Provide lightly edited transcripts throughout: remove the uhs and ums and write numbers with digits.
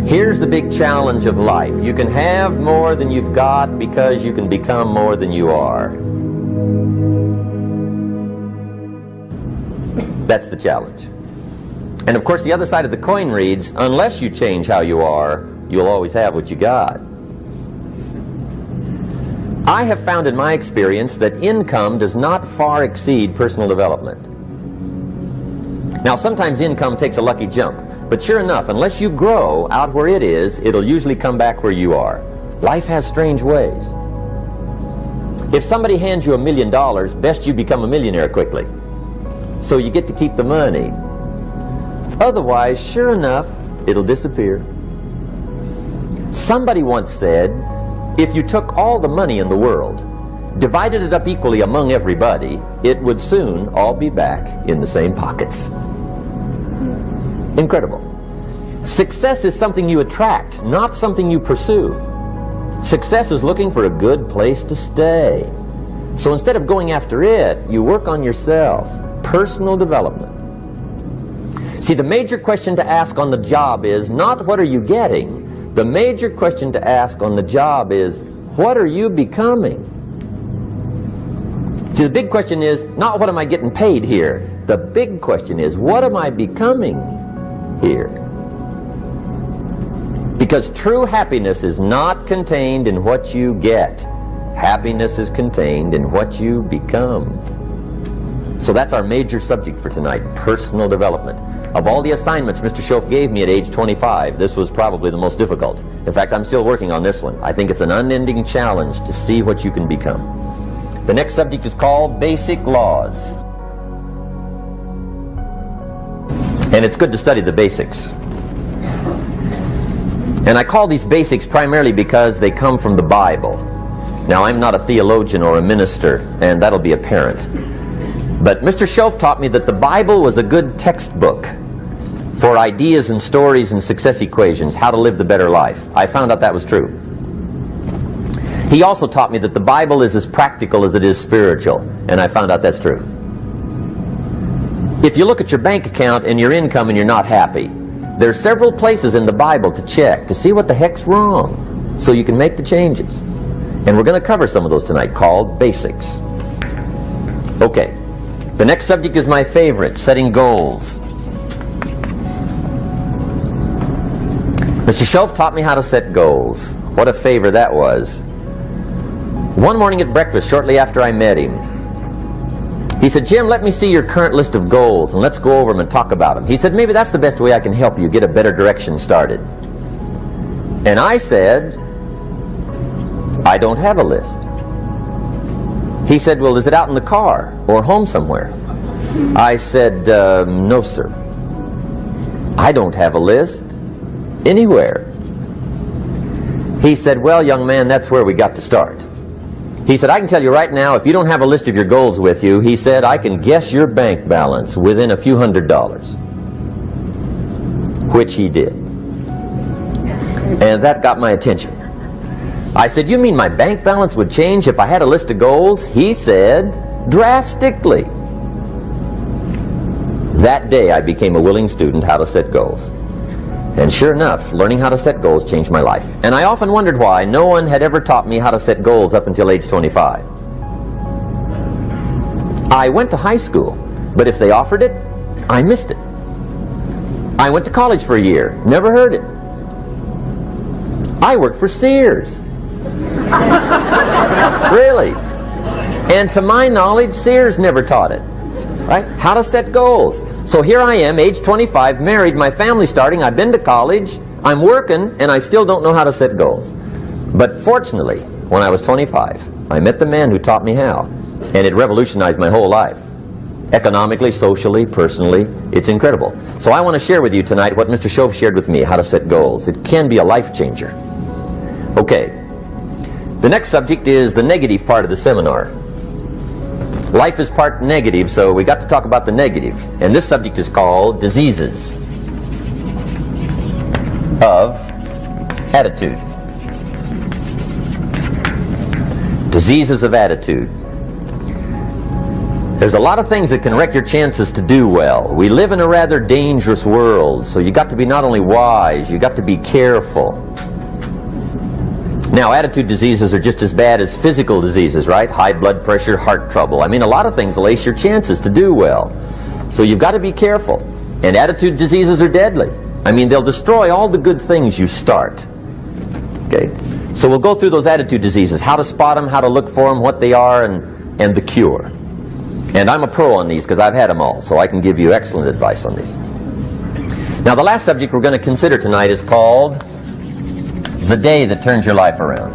Here's the big challenge of life. You can have more than you've got because you can become more than you are. That's the challenge. And of course the other side of the coin reads, unless you change how you are, you'll always have what you got. I have found in my experience that income does not far exceed personal development. Now sometimes income takes a lucky jump, but sure enough, unless you grow out where it is, it'll usually come back where you are. Life has strange ways. If somebody hands you $1 million, best you become a millionaire quickly, so you get to keep the money. Otherwise, sure enough, it'll disappear. Somebody once said, if you took all the money in the world, divided it up equally among everybody, it would soon all be back in the same pockets. Incredible. Success is something you attract, not something you pursue. Success is looking for a good place to stay. So instead of going after it, you work on yourself. Personal development. See, the major question to ask on the job is not what are you getting? The major question to ask on the job is what are you becoming? See, the big question is not what am I getting paid here? The big question is what am I becoming here? Because true happiness is not contained in what you get. Happiness is contained in what you become. So that's our major subject for tonight, personal development. Of all the assignments Mr. Schoaf gave me at age 25, this was probably the most difficult. In fact, I'm still working on this one. I think it's an unending challenge to see what you can become. The next subject is called Basic Laws. And it's good to study the basics. And I call these basics primarily because they come from the Bible. Now, I'm not a theologian or a minister, and that'll be apparent. But Mr. Schoaf taught me that the Bible was a good textbook for ideas and stories and success equations, how to live the better life. I found out that was true. He also taught me that the Bible is as practical as it is spiritual, and I found out that's true. If you look at your bank account and your income and you're not happy, there are several places in the Bible to check to see what the heck's wrong so you can make the changes. And we're going to cover some of those tonight, called basics. Okay. The next subject is my favorite, setting goals. Mr. Schoaf taught me how to set goals. What a favor that was. One morning at breakfast, shortly after I met him, he said, Jim, let me see your current list of goals and let's go over them and talk about them. He said, maybe that's the best way I can help you get a better direction started. And I said, I don't have a list. He said, well, is it out in the car or home somewhere? I said, no, sir. I don't have a list anywhere. He said, well, young man, that's where we got to start. He said, I can tell you right now, if you don't have a list of your goals with you, he said, I can guess your bank balance within a few $100s. Which he did. And that got my attention. I said, you mean my bank balance would change if I had a list of goals? He said, drastically. That day I became a willing student how to set goals. And sure enough, learning how to set goals changed my life. And I often wondered why no one had ever taught me how to set goals up until age 25. I went to high school, but if they offered it, I missed it. I went to college for a year, never heard it. I worked for Sears. Really. And to my knowledge, Sears never taught it. Right? How to set goals. So here I am, age 25, married, my family's starting, I've been to college, I'm working, and I still don't know how to set goals. But fortunately, when I was 25, I met the man who taught me how, and it revolutionized my whole life. Economically, socially, personally, it's incredible. So I want to share with you tonight what Mr. Schoaf shared with me, how to set goals. It can be a life changer. Okay. The next subject is the negative part of the seminar. Life is part negative, so we got to talk about the negative. And this subject is called diseases of attitude. Diseases of attitude. There's a lot of things that can wreck your chances to do well. We live in a rather dangerous world, so you got to be not only wise, you got to be careful. Now, attitude diseases are just as bad as physical diseases, right? High blood pressure, heart trouble. I mean, a lot of things lace your chances to do well. So you've got to be careful. And attitude diseases are deadly. I mean, they'll destroy all the good things you start. Okay? So we'll go through those attitude diseases, how to spot them, how to look for them, what they are, and the cure. And I'm a pro on these because I've had them all, so I can give you excellent advice on these. Now, the last subject we're going to consider tonight is called the day that turns your life around.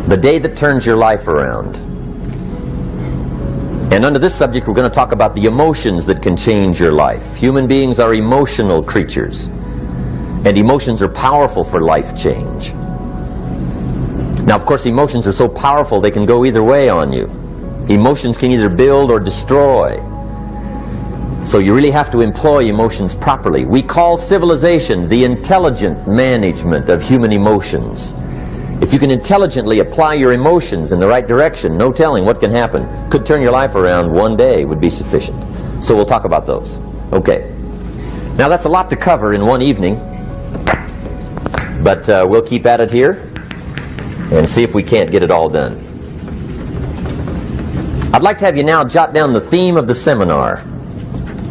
The day that turns your life around. And under this subject, we're going to talk about the emotions that can change your life. Human beings are emotional creatures, and emotions are powerful for life change. Now, of course, emotions are so powerful they can go either way on you. Emotions can either build or destroy. So you really have to employ emotions properly. We call civilization the intelligent management of human emotions. If you can intelligently apply your emotions in the right direction, no telling what can happen. Could turn your life around one day would be sufficient. So we'll talk about those. Okay. Now that's a lot to cover in one evening, but we'll keep at it here and see if we can't get it all done. I'd like to have you now jot down the theme of the seminar.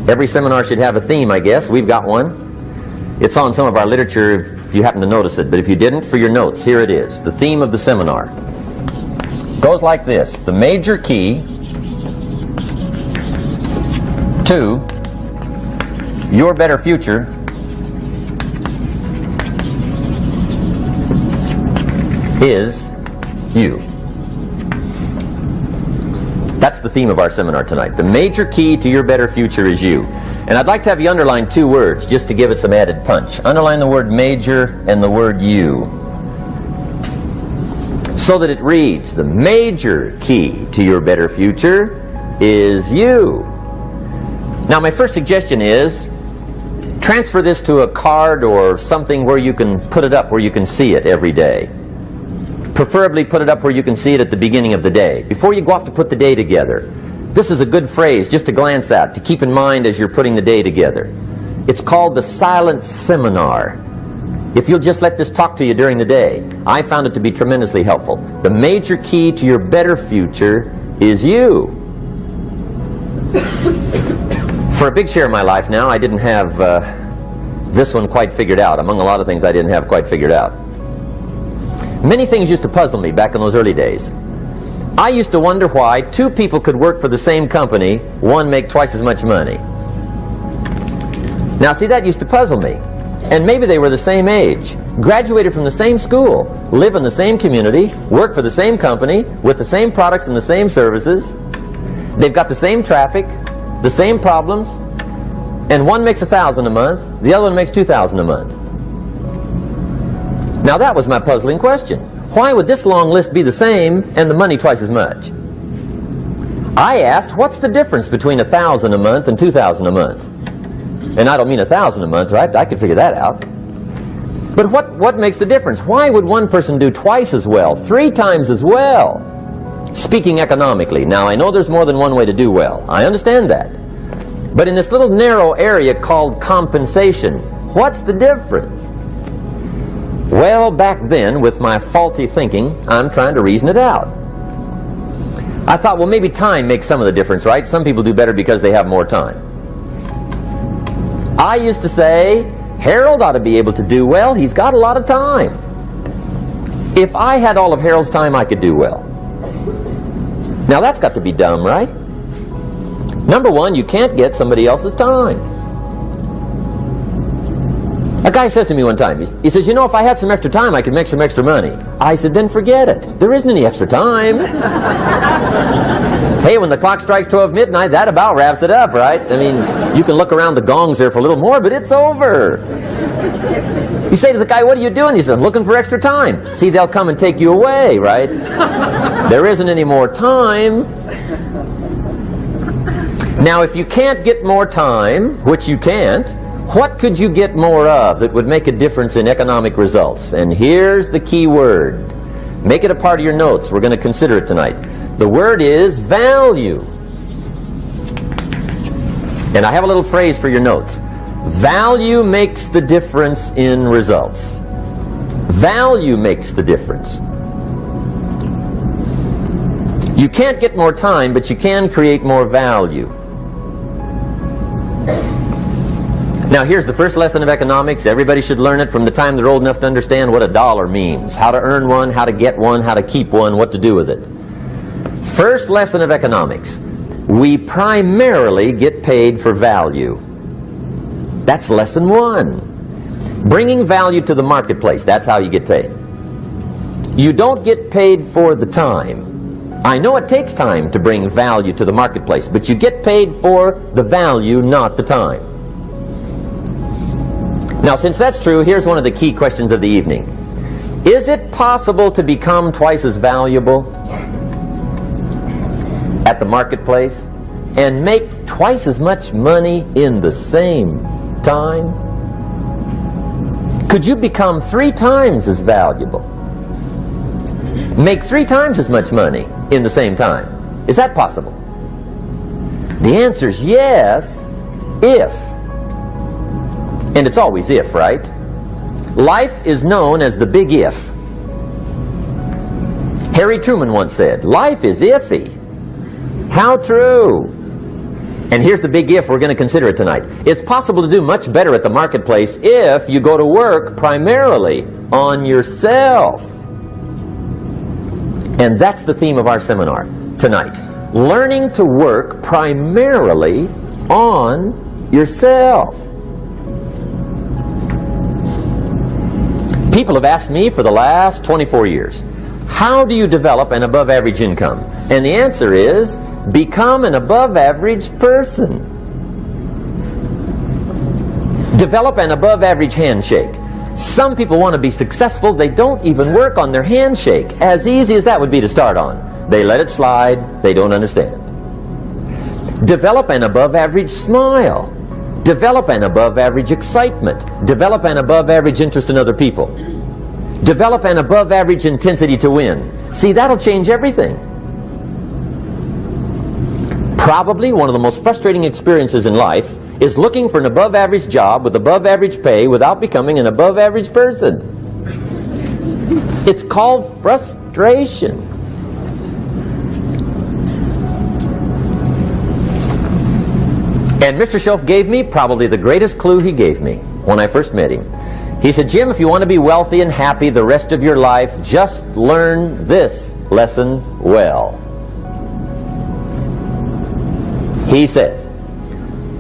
Every seminar should have a theme, I guess. We've got one. It's on some of our literature if you happen to notice it, but if you didn't, for your notes, here it is. The theme of the seminar goes like this: the major key to your better future is you. That's the theme of our seminar tonight. The major key to your better future is you. And I'd like to have you underline two words just to give it some added punch. Underline the word major and the word you, so that it reads, the major key to your better future is you. Now, my first suggestion is transfer this to a card or something where you can put it up, where you can see it every day. Preferably put it up where you can see it at the beginning of the day, before you go off to put the day together. This is a good phrase just to glance at, to keep in mind as you're putting the day together. It's called the silent seminar. If you'll just let this talk to you during the day, I found it to be tremendously helpful. The major key to your better future is you. For a big share of my life now, I didn't have this one quite figured out. Among a lot of things I didn't have quite figured out. Many things used to puzzle me back in those early days. I used to wonder why two people could work for the same company, one make twice as much money. Now, see, that used to puzzle me. And maybe they were the same age, graduated from the same school, live in the same community, work for the same company, with the same products and the same services. They've got the same traffic, the same problems, and one makes $1,000 a month, the other one makes $2,000 a month. Now that was my puzzling question. Why would this long list be the same and the money twice as much? I asked, what's the difference between $1,000 a month and $2,000 a month? And I don't mean $1,000 a month, right? I could figure that out. But what makes the difference? Why would one person do twice as well, 3 times as well? Speaking economically. Now, I know there's more than one way to do well. I understand that. But in this little narrow area called compensation, what's the difference? Well, back then, with my faulty thinking, I'm trying to reason it out. I thought, well, maybe time makes some of the difference, right? Some people do better because they have more time. I used to say, Harold ought to be able to do well. He's got a lot of time. If I had all of Harold's time, I could do well. Now, that's got to be dumb, right? Number one, you can't get somebody else's time. A guy says to me one time, he says, you know, if I had some extra time, I could make some extra money. I said, then forget it. There isn't any extra time. Hey, when the clock strikes 12 midnight, that about wraps it up, right? I mean, you can look around the gongs there for a little more, but it's over. You say to the guy, what are you doing? He says, I'm looking for extra time. See, they'll come and take you away, right? There isn't any more time. Now, if you can't get more time, which you can't, what could you get more of that would make a difference in economic results? And here's the key word. Make it a part of your notes. We're going to consider it tonight. The word is value. And I have a little phrase for your notes. Value makes the difference in results. Value makes the difference. You can't get more time, but you can create more value. Now here's the first lesson of economics. Everybody should learn it from the time they're old enough to understand what a dollar means. How to earn one, how to get one, how to keep one, what to do with it. First lesson of economics. We primarily get paid for value. That's lesson one. Bringing value to the marketplace, that's how you get paid. You don't get paid for the time. I know it takes time to bring value to the marketplace, but you get paid for the value, not the time. Now, since that's true, here's one of the key questions of the evening. Is it possible to become twice as valuable at the marketplace and make twice as much money in the same time? Could you become 3 times as valuable? Make 3 times as much money in the same time? Is that possible? The answer is yes, if. And it's always if, right? Life is known as the big if. Harry Truman once said, life is iffy. How true! And here's the big if we're going to consider it tonight. It's possible to do much better at the marketplace if you go to work primarily on yourself. And that's the theme of our seminar tonight. Learning to work primarily on yourself. People have asked me for the last 24 years, how do you develop an above average income? And the answer is, become an above average person. Develop an above average handshake. Some people want to be successful, they don't even work on their handshake. As easy as that would be to start on. They let it slide, they don't understand. Develop an above average smile. Develop an above average excitement. Develop an above average interest in other people. Develop an above average intensity to win. See, that'll change everything. Probably one of the most frustrating experiences in life is looking for an above average job with above average pay without becoming an above average person. It's called frustration. And Mr. Schoaf gave me probably the greatest clue he gave me when I first met him. He said, Jim, if you want to be wealthy and happy the rest of your life, just learn this lesson well. He said,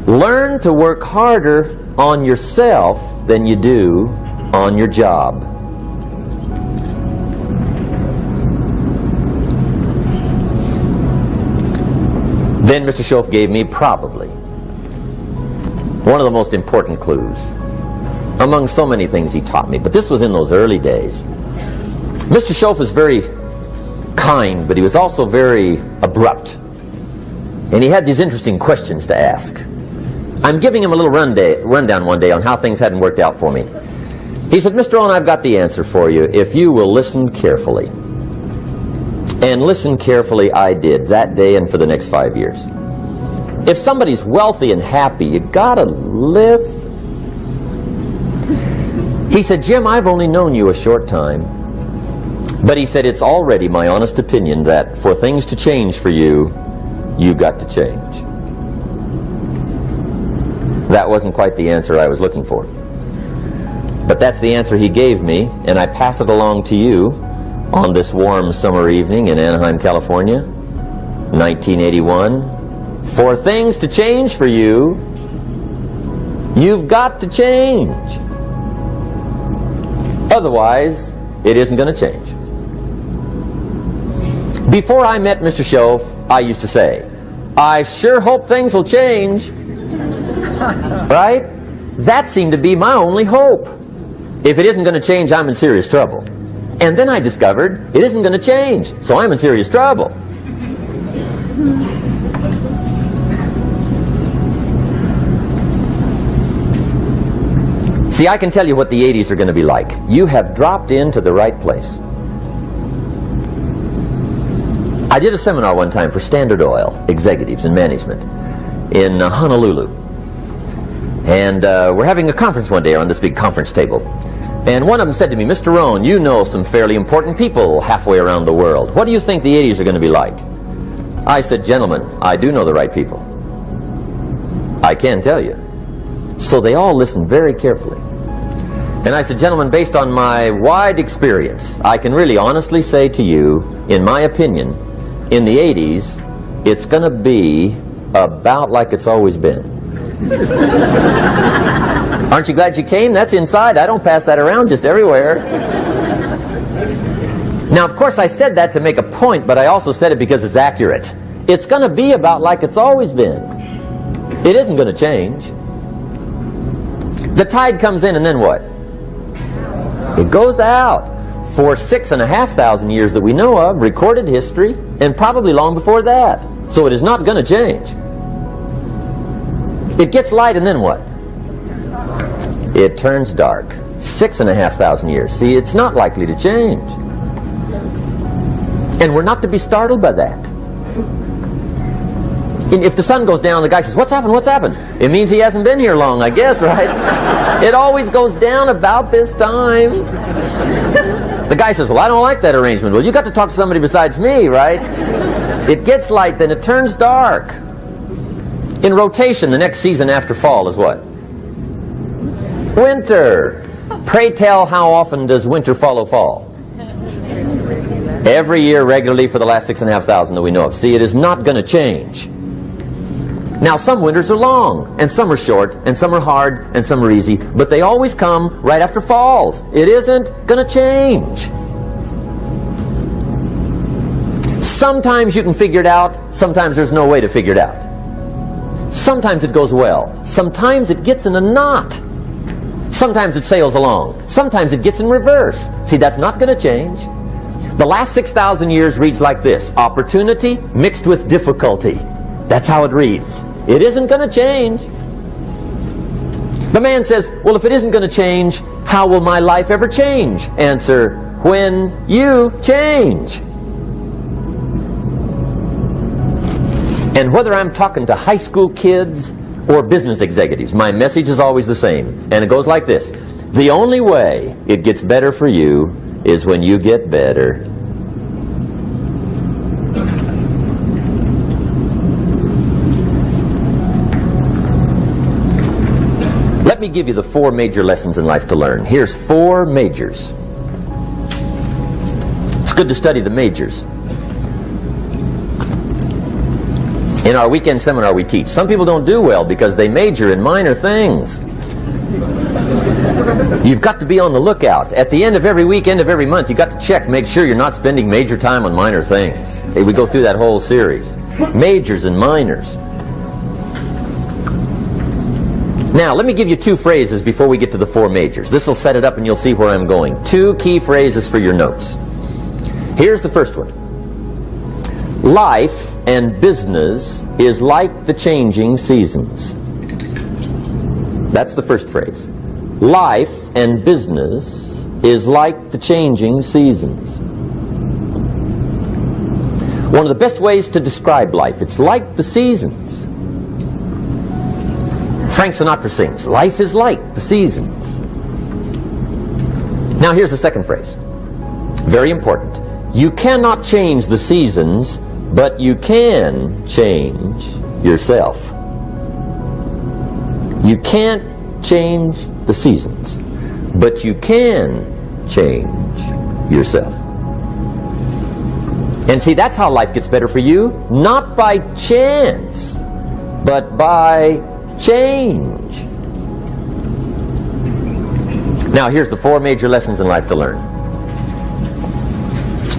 learn to work harder on yourself than you do on your job. Then Mr. Schoaf gave me probably one of the most important clues among so many things he taught me, but this was in those early days. Mr. Schoaf was very kind, but he was also very abrupt. And he had these interesting questions to ask. I'm giving him a little rundown one day on how things hadn't worked out for me. He said, Mr. Rohn, I've got the answer for you if you will listen carefully. And listen carefully I did that day and for the next 5 years. If somebody's wealthy and happy, you gotta listen. He said, Jim, I've only known you a short time. But he said, it's already my honest opinion that for things to change for you, you've got to change. That wasn't quite the answer I was looking for. But that's the answer he gave me, and I pass it along to you on this warm summer evening in Anaheim, California, 1981. For things to change for you, you've got to change. Otherwise, it isn't going to change. Before I met Mr. Schoaf, I used to say, I sure hope things will change. Right? That seemed to be my only hope. If it isn't going to change, I'm in serious trouble. And then I discovered it isn't going to change, so I'm in serious trouble. See, I can tell you what the 80s are going to be like. You have dropped into the right place. I did a seminar one time for Standard Oil executives and management in Honolulu. And we're having a conference one day on this big conference table. And one of them said to me, Mr. Rohn, you know some fairly important people halfway around the world. What do you think the 80s are going to be like? I said, gentlemen, I do know the right people. I can tell you. So they all listened very carefully. And I said, gentlemen, based on my wide experience, I can really honestly say to you, in my opinion, in the 80s, it's going to be about like it's always been. Aren't you glad you came? That's inside. I don't pass that around just everywhere. Now, of course, I said that to make a point, but I also said it because it's accurate. It's going to be about like it's always been. It isn't going to change. The tide comes in, and then what? It goes out. For 6,500 years that we know of, recorded history, and probably long before that. So it is not going to change. It gets light, and then what? It turns dark. 6,500 years. See, it's not likely to change. And we're not to be startled by that. And if the sun goes down, the guy says, what's happened, what's happened? It means he hasn't been here long, I guess, right? It always goes down about this time. The guy says, well, I don't like that arrangement. Well, you got to talk to somebody besides me, right? It gets light, then it turns dark. In rotation, the next season after fall is what? Winter. Pray tell, how often does winter follow fall? Every year regularly for the last 6,500 that we know of. See, it is not going to change. Now, some winters are long, and some are short, and some are hard, and some are easy, but they always come right after falls. It isn't going to change. Sometimes you can figure it out, sometimes there's no way to figure it out. Sometimes it goes well, sometimes it gets in a knot. Sometimes it sails along, sometimes it gets in reverse. See, that's not going to change. The last 6,000 years reads like this: opportunity mixed with difficulty. That's how it reads. It isn't going to change. The man says, well, if it isn't going to change, how will my life ever change? Answer, when you change. And whether I'm talking to high school kids or business executives, my message is always the same. And it goes like this: the only way it gets better for you is when you get better. Let me give you the 4 major lessons in life to learn. Here's 4 majors. It's good to study the majors. In our weekend seminar we teach, some people don't do well because they major in minor things. You've got to be on the lookout. At the end of every week, end of every month, you've got to check, make sure you're not spending major time on minor things. We go through that whole series. Majors and minors. Now, let me give you 2 phrases before we get to the 4 majors. This will set it up and you'll see where I'm going. 2 key phrases for your notes. Here's the first one. Life and business is like the changing seasons. That's the first phrase. Life and business is like the changing seasons. One of the best ways to describe life, it's like the seasons. Frank Sinatra sings, life is like the seasons. Now here's the second phrase. Very important. You cannot change the seasons, but you can change yourself. You can't change the seasons, but you can change yourself. And see, that's how life gets better for you. Not by chance, but by change. Now, here's the 4 major lessons in life to learn.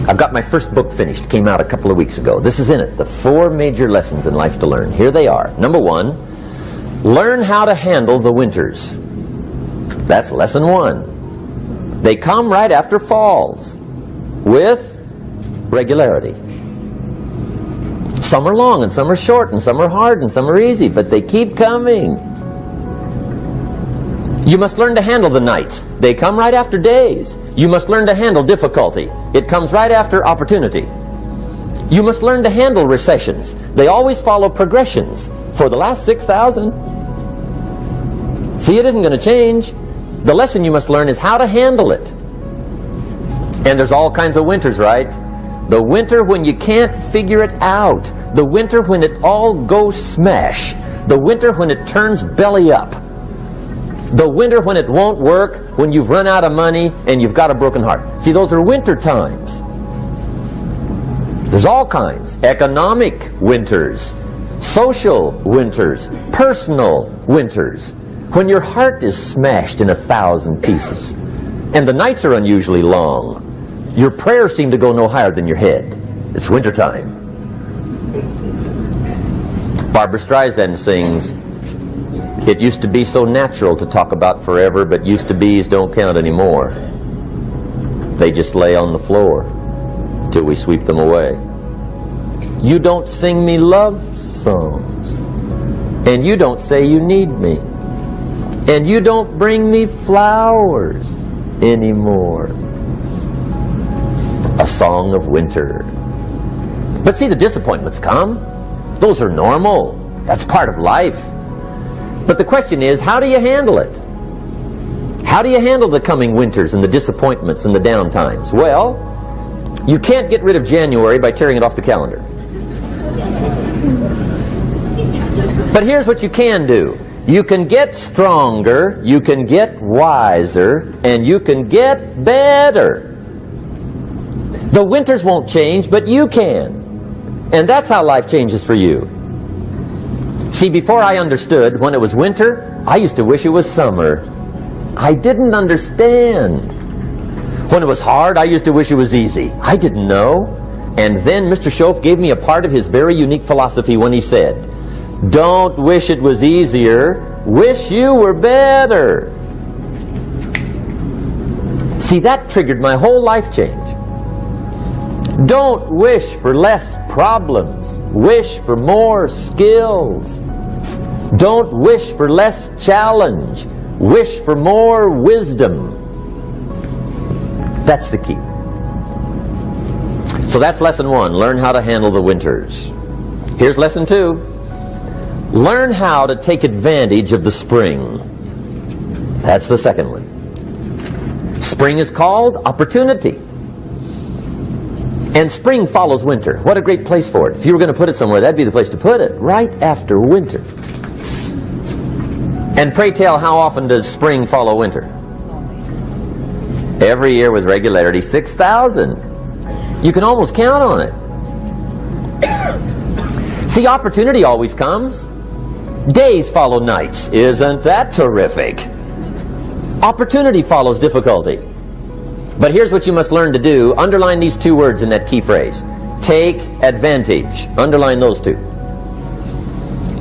I've got my first book finished. Came out a couple of weeks ago. This is in it. The 4 major lessons in life to learn. Here they are. Number 1, learn how to handle the winters. That's lesson 1. They come right after falls with regularity. Some are long and some are short and some are hard and some are easy, but they keep coming. You must learn to handle the nights. They come right after days. You must learn to handle difficulty. It comes right after opportunity. You must learn to handle recessions. They always follow progressions for the last 6,000. See, it isn't going to change. The lesson you must learn is how to handle it. And there's all kinds of winters, right? The winter when you can't figure it out. The winter when it all goes smash. The winter when it turns belly up. The winter when it won't work, when you've run out of money and you've got a broken heart. See, those are winter times. There's all kinds. Economic winters, social winters, personal winters. When your heart is smashed in 1,000 pieces and the nights are unusually long, your prayers seem to go no higher than your head. It's wintertime. Barbara Streisand sings, "It used to be so natural to talk about forever, but used to be's don't count anymore. They just lay on the floor till we sweep them away. You don't sing me love songs, and you don't say you need me, and you don't bring me flowers anymore." A song of winter. But see, the disappointments come. Those are normal. That's part of life. But the question is, how do you handle it? How do you handle the coming winters and the disappointments and the down times? Well, you can't get rid of January by tearing it off the calendar. But here's what you can do. You can get stronger, you can get wiser, and you can get better. The winters won't change, but you can. And that's how life changes for you. See, before I understood, when it was winter, I used to wish it was summer. I didn't understand. When it was hard, I used to wish it was easy. I didn't know. And then Mr. Schoaf gave me a part of his very unique philosophy when he said, "Don't wish it was easier, wish you were better." See, that triggered my whole life change. Don't wish for less problems, wish for more skills. Don't wish for less challenge, wish for more wisdom. That's the key. So that's lesson 1, learn how to handle the winters. Here's lesson 2, learn how to take advantage of the spring. That's the second one. Spring is called opportunity. And spring follows winter. What a great place for it. If you were going to put it somewhere, that'd be the place to put it, right after winter. And pray tell, how often does spring follow winter? Every year with regularity, 6,000. You can almost count on it. See, opportunity always comes. Days follow nights. Isn't that terrific? Opportunity follows difficulty. But here's what you must learn to do. Underline these 2 words in that key phrase. Take advantage. Underline those 2.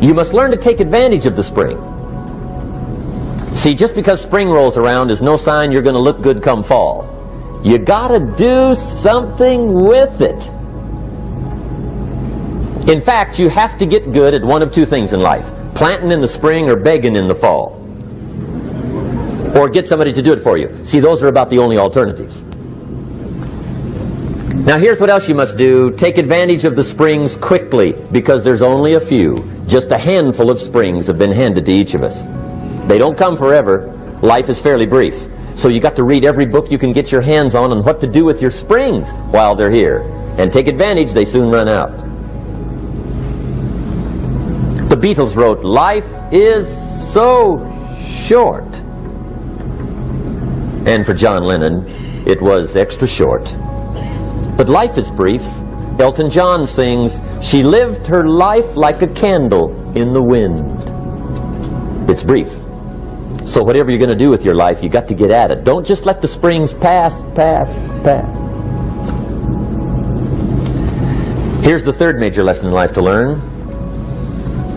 You must learn to take advantage of the spring. See, just because spring rolls around is no sign you're going to look good come fall. You gotta do something with it. In fact, you have to get good at one of 2 things in life. Planting in the spring or begging in the fall. Or get somebody to do it for you. See, those are about the only alternatives. Now here's what else you must do. Take advantage of the springs quickly, because there's only a few. Just a handful of springs have been handed to each of us. They don't come forever. Life is fairly brief. So you got to read every book you can get your hands on what to do with your springs while they're here. And take advantage, they soon run out. The Beatles wrote, "Life is so short." And for John Lennon, it was extra short. But life is brief. Elton John sings, "She lived her life like a candle in the wind." It's brief. So whatever you're going to do with your life, you got to get at it. Don't just let the springs pass. Here's the third major lesson in life to learn.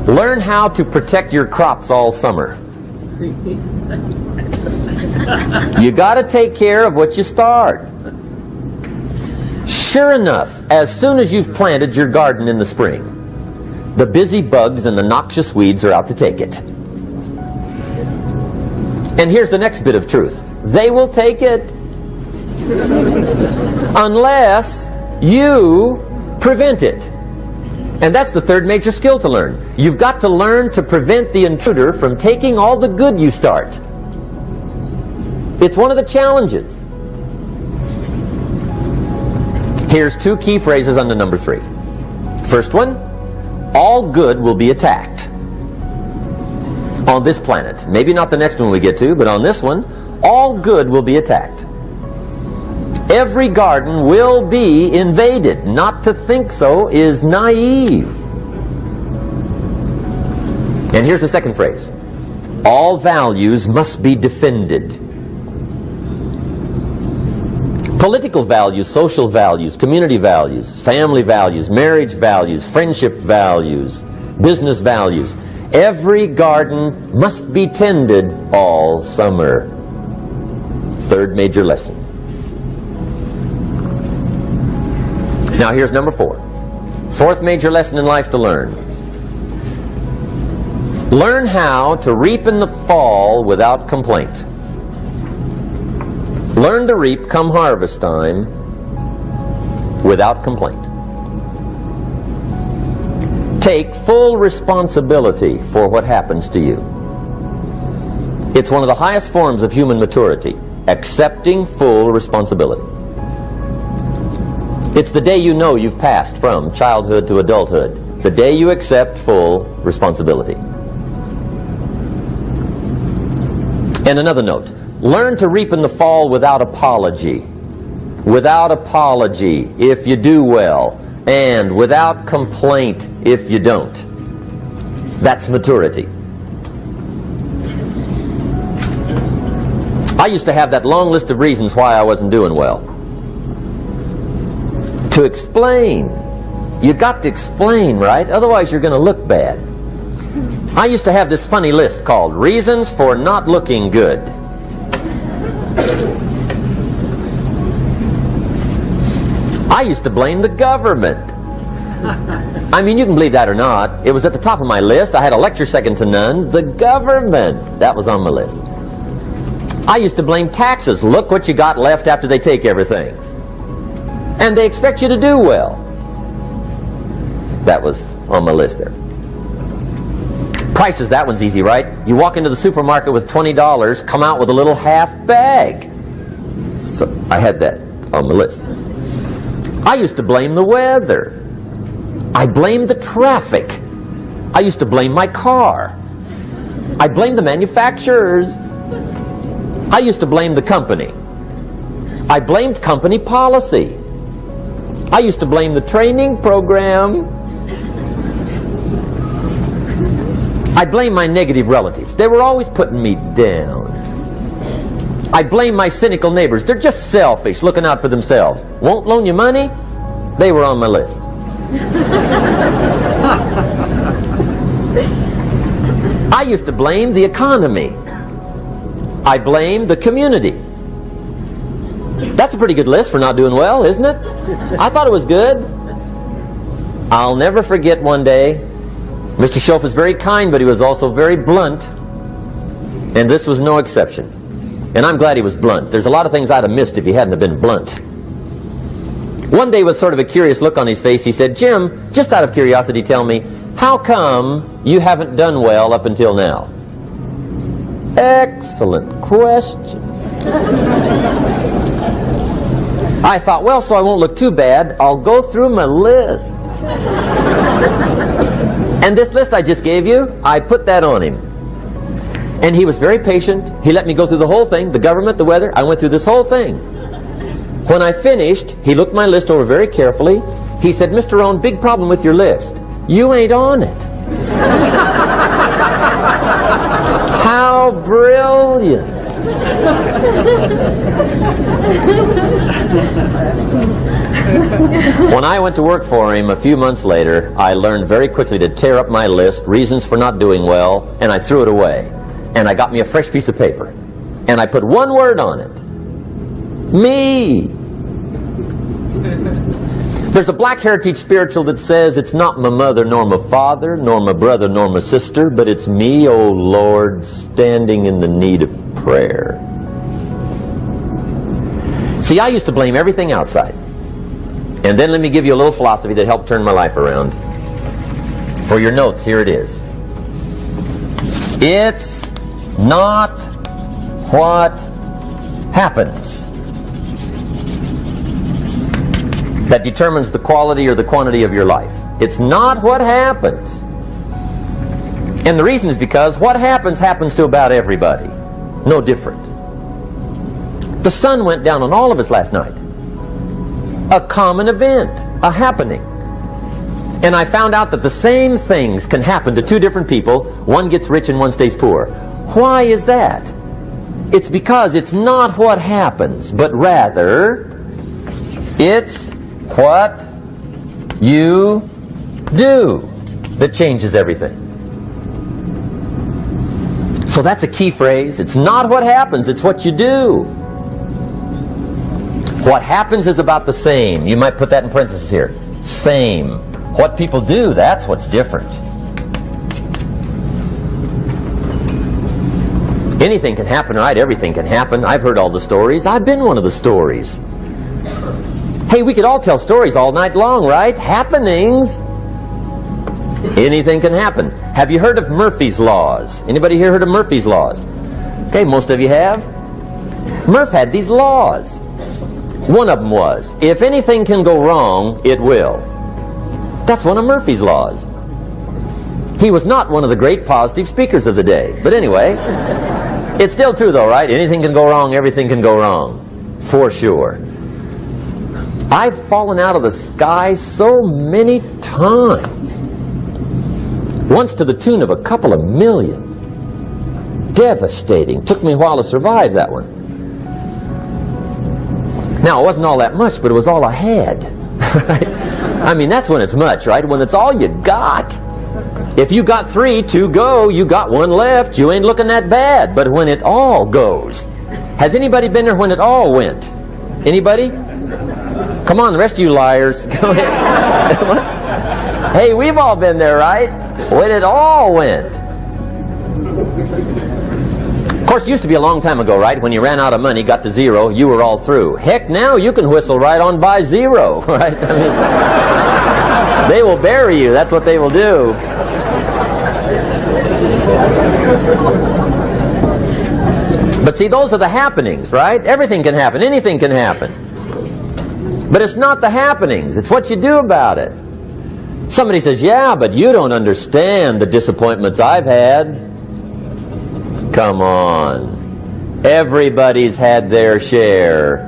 Learn how to protect your crops all summer. You got to take care of what you start. Sure enough, as soon as you've planted your garden in the spring, the busy bugs and the noxious weeds are out to take it. And here's the next bit of truth. They will take it unless you prevent it. And that's the third major skill to learn. You've got to learn to prevent the intruder from taking all the good you start. It's one of the challenges. Here's two key phrases under number 3. First one, all good will be attacked. On this planet. Maybe not the next one we get to, but on this one, all good will be attacked. Every garden will be invaded. Not to think so is naive. And here's the second phrase. All values must be defended. Political values, social values, community values, family values, marriage values, friendship values, business values. Every garden must be tended all summer. Third major lesson. Now here's number 4. Fourth major lesson in life to learn. Learn how to reap in the fall without complaint. Learn to reap come harvest time without complaint. Take full responsibility for what happens to you. It's one of the highest forms of human maturity, accepting full responsibility. It's the day you know you've passed from childhood to adulthood, the day you accept full responsibility. And another note, learn to reap in the fall without apology. Without apology if you do well, and without complaint if you don't. That's maturity. I used to have that long list of reasons why I wasn't doing well. To explain. You got to explain, right? Otherwise you're going to look bad. I used to have this funny list called Reasons for Not Looking Good. I used to blame the government. I mean, you can believe that or not. It was at the top of my list. I had a lecture second to none. The government. That was on my list. I used to blame taxes. Look what you got left after they take everything. And they expect you to do well. That was on my list there. Prices, that one's easy, right? You walk into the supermarket with $20, come out with a little half bag. So I had that on my list. I used to blame the weather. I blamed the traffic. I used to blame my car. I blamed the manufacturers. I used to blame the company. I blamed company policy. I used to blame the training program. I blame my negative relatives. They were always putting me down. I blame my cynical neighbors. They're just selfish, looking out for themselves. Won't loan you money? They were on my list. I used to blame the economy. I blamed the community. That's a pretty good list for not doing well, isn't it? I thought it was good. I'll never forget one day, Mr. Schoaf was very kind, but he was also very blunt. And this was no exception. And I'm glad he was blunt. There's a lot of things I'd have missed if he hadn't have been blunt. One day, with sort of a curious look on his face, he said, "Jim, just out of curiosity, tell me, how come you haven't done well up until now?" Excellent question. I thought, well, so I won't look too bad, I'll go through my list. And this list I just gave you, I put that on him. And he was very patient. He let me go through the whole thing, the government, the weather. I went through this whole thing. When I finished, he looked my list over very carefully. He said, "Mr. Rohn, big problem with your list. You ain't on it." How brilliant. When I went to work for him a few months later, I learned very quickly to tear up my list, reasons for not doing well, and I threw it away. And I got me a fresh piece of paper. And I put one word on it. Me. There's a Black Heritage spiritual that says, "It's not my mother nor my father, nor my brother nor my sister, but it's me, O Lord, standing in the need of prayer." See, I used to blame everything outside. And then let me give you a little philosophy that helped turn my life around. For your notes, here it is. It's not what happens that determines the quality or the quantity of your life. It's not what happens. And the reason is because what happens to about everybody. No different. The sun went down on all of us last night. A common event, a happening. And I found out that the same things can happen to two different people. One gets rich and one stays poor. Why is that? It's because it's not what happens, but rather it's what you do that changes everything. So that's a key phrase. It's not what happens, it's what you do. What happens is about the same. You might put that in parentheses here. Same. What people do, that's what's different. Anything can happen, right? Everything can happen. I've heard all the stories. I've been one of the stories. Hey, we could all tell stories all night long, right? Happenings. Anything can happen. Have you heard of Murphy's Laws? Anybody here heard of Murphy's Laws? Okay, most of you have. Murph had these laws. One of them was, if anything can go wrong, it will. That's one of Murphy's Laws. He was not one of the great positive speakers of the day. But anyway, it's still true though, right? Anything can go wrong, everything can go wrong. For sure. I've fallen out of the sky so many times. Once to the tune of a couple of million. Devastating. Took me a while to survive that one. Now, it wasn't all that much, but it was all I had. I mean, that's when it's much, right? When it's all you got. If you got 3, 2 go, you got 1 left, you ain't looking that bad. But when it all goes. Has anybody been there when it all went? Anybody? Come on, the rest of you liars. Go ahead. Hey, we've all been there, right? When it all went. Of course, it used to be a long time ago, right? When you ran out of money, got to 0, you were all through. Heck, now you can whistle right on by 0, right? I mean, they will bury you. That's what they will do. But see, those are the happenings, right? Everything can happen. Anything can happen. But it's not the happenings. It's what you do about it. Somebody says, yeah, but you don't understand the disappointments I've had. Come on. Everybody's had their share.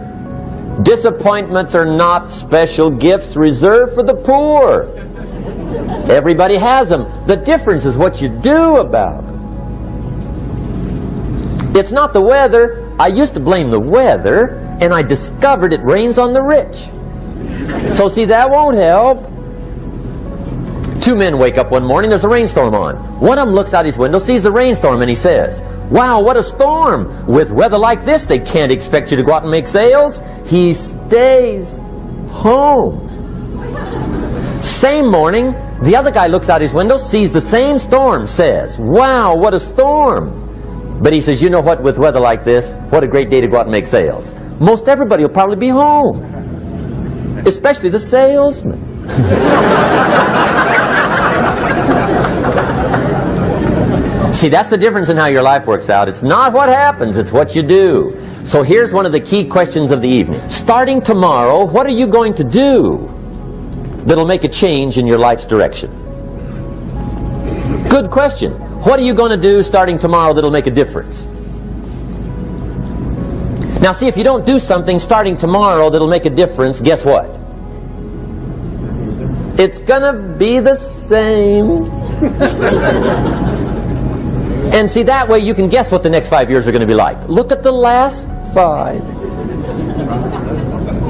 Disappointments are not special gifts reserved for the poor. Everybody has them. The difference is what you do about it. It's not the weather. I used to blame the weather, and I discovered it rains on the rich. So see, that won't help. 2 men wake up one morning, there's a rainstorm on. One of them looks out his window, sees the rainstorm, and he says, wow, what a storm. With weather like this, they can't expect you to go out and make sales. He stays home. Same morning, the other guy looks out his window, sees the same storm, says, wow, what a storm. But he says, you know what, with weather like this, what a great day to go out and make sales. Most everybody will probably be home. Especially the salesman. See, that's the difference in how your life works out. It's not what happens, it's what you do. So here's one of the key questions of the evening. Starting tomorrow, what are you going to do that'll make a change in your life's direction? Good question. What are you going to do starting tomorrow that'll make a difference? Now see, if you don't do something starting tomorrow that'll make a difference, guess what? It's gonna be the same. And see, that way you can guess what the next 5 years are going to be like. Look at the last 5.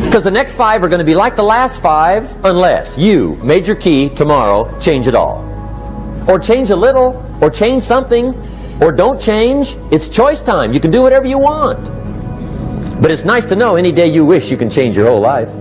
Because the next 5 are going to be like the last 5 unless you, major key, tomorrow, change it all. Or change a little, or change something, or don't change. It's choice time. You can do whatever you want. But it's nice to know any day you wish you can change your whole life.